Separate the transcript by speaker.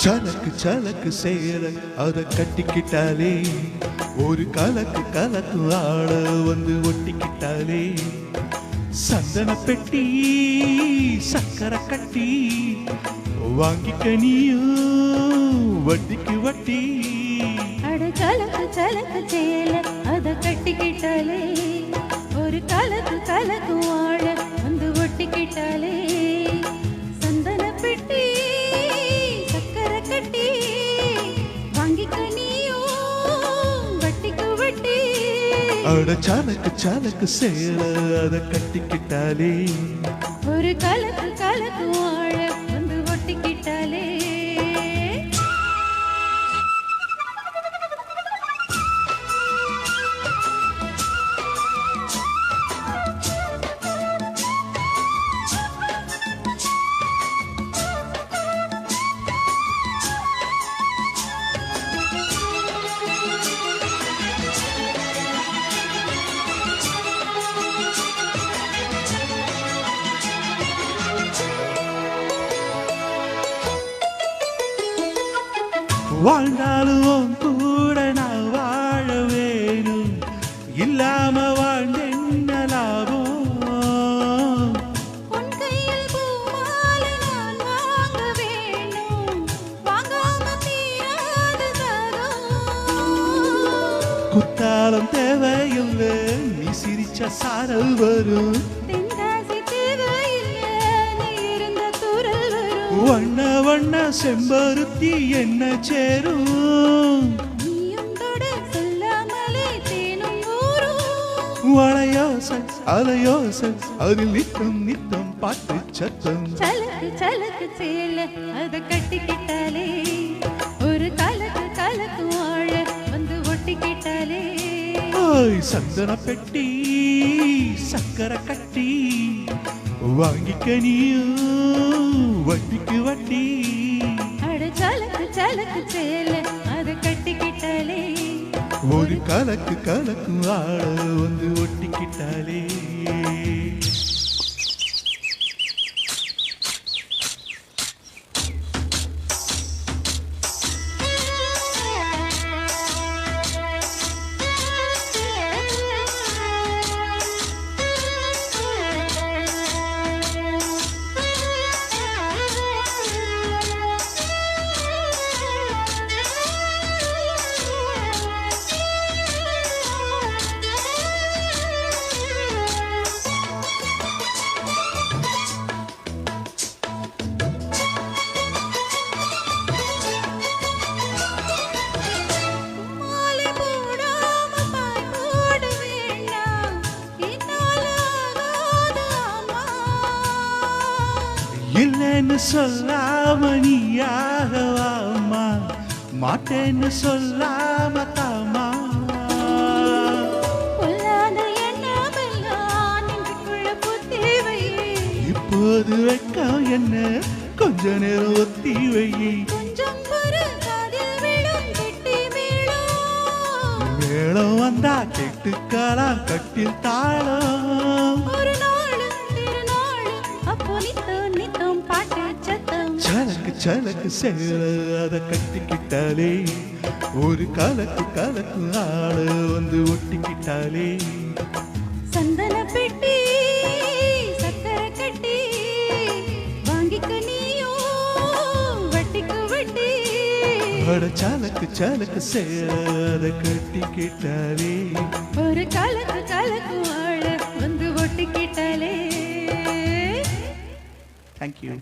Speaker 1: சலக்கு சலக்கு சேர அத கட்டிக்கிட்டாலே ஒரு கலக்கு கலக்கு ஆள வந்து ஒட்டிக்கிட்டாலே சந்தன பெட்டி சக்கரை கட்டி வாங்கிக்க நீயும் வட்டிக்கு வட்டி
Speaker 2: அட கலக்கு கலக்கு சேல அத கட்டிக்கிட்டாலே ஒரு கலக்கு கலக்கு வாழ வந்து ஒட்டிக்கிட்டாலே சந்தன பெட்டி சக்கரை கட்டி வாங்கிக்க நீயும் வட்டிக்கு வட்டி
Speaker 1: அட சலக்கு சலக்கு சேல அத கட்டிக்கிட்டாலே
Speaker 2: ஒரு கலக்கு கலக்கு வாழ வந்து ஒட்டிக்கிட்டாலே
Speaker 1: வாழ்ந்தாலும் கூட நான் வாழ வேணும் இல்லாம வாழ்ந்தென்ன லாபம்
Speaker 2: உன் கையில் பூமாலை நான் வாங்க வேணும் வாங்காம தீராத தாகம்
Speaker 1: குத்தாலம் தேவையில்லை நீ சிரிச்ச சாரல் வரும்
Speaker 2: தென்காசி தேவையில்லை நீ இருந்த தூரல் வரும்
Speaker 1: வண்ண வண்ண செம்பருத்தி என்ன சேரும்
Speaker 2: நீயும் தொட சொல்லாமலே தேனும் ஊரும்
Speaker 1: வளையோசை அலையோசை அதில் நித்தம் நித்தம் பாட்டு சத்தம்
Speaker 2: சலக்கு சலக்கு சேல அத கட்டிக்கிட்டாலே ஒரு கலக்கு கலக்கு வாழ வந்து ஒட்டிக்கிட்டாலே
Speaker 1: ஓய் சந்தன பெட்டி சக்கரை கட்டி வாங்கிக்க நீயும் வட்டிக்கு வட்டி
Speaker 2: அட சலக்கு சலக்கு சேல அத கட்டிக்கிட்டாலே
Speaker 1: ஒரு கலக்கு கலக்கு ஆள வந்து ஒட்டிக்கிட்டாலே
Speaker 2: மாலை போடாம பாய் போட வேண்டாம் என்னால ஆகாது அம்மா
Speaker 1: இல்லைன்னு சொல்லாம நீயாகவாமா மாட்டேன்னு சொல்லாம தாமா
Speaker 2: பொல்லாத எண்ணமெல்லாம் நெஞ்சுக்குள்ள புத்தி வை
Speaker 1: இப்போது வெட்கம் என்ன கொஞ்ச நேரம் ஒத்தி வையை
Speaker 2: கொஞ்சம் பொறு காதில் விழும் கெட்டி மேளம்
Speaker 1: மேளம் வந்தா கெட்டுக்காலாம் கட்டில் தாளம்
Speaker 2: ஒரு நாளும் திருநாளும் அப்போ நித்தம் நித்தம் பாட்டு சத்தம்
Speaker 1: சலக்கு சலக்கு சேர அத கட்டிக்கிட்டாலே ஒரு கலக்கு கலக்கு ஆள வந்து ஒட்டிக்கிட்டாலே
Speaker 2: சந்தன பெட்டி சக்கரை கட்டி வாங்கிக்க நீயும் வட்டிக்கு வட்டி
Speaker 1: அட சலக்கு சலக்கு சேர அத கட்டிக்கிட்டாலே
Speaker 2: ஒரு கலக்கு கலக்கு வாழ வந்து ஒட்டிக்கிட்டாலே
Speaker 1: தேங்க்யூ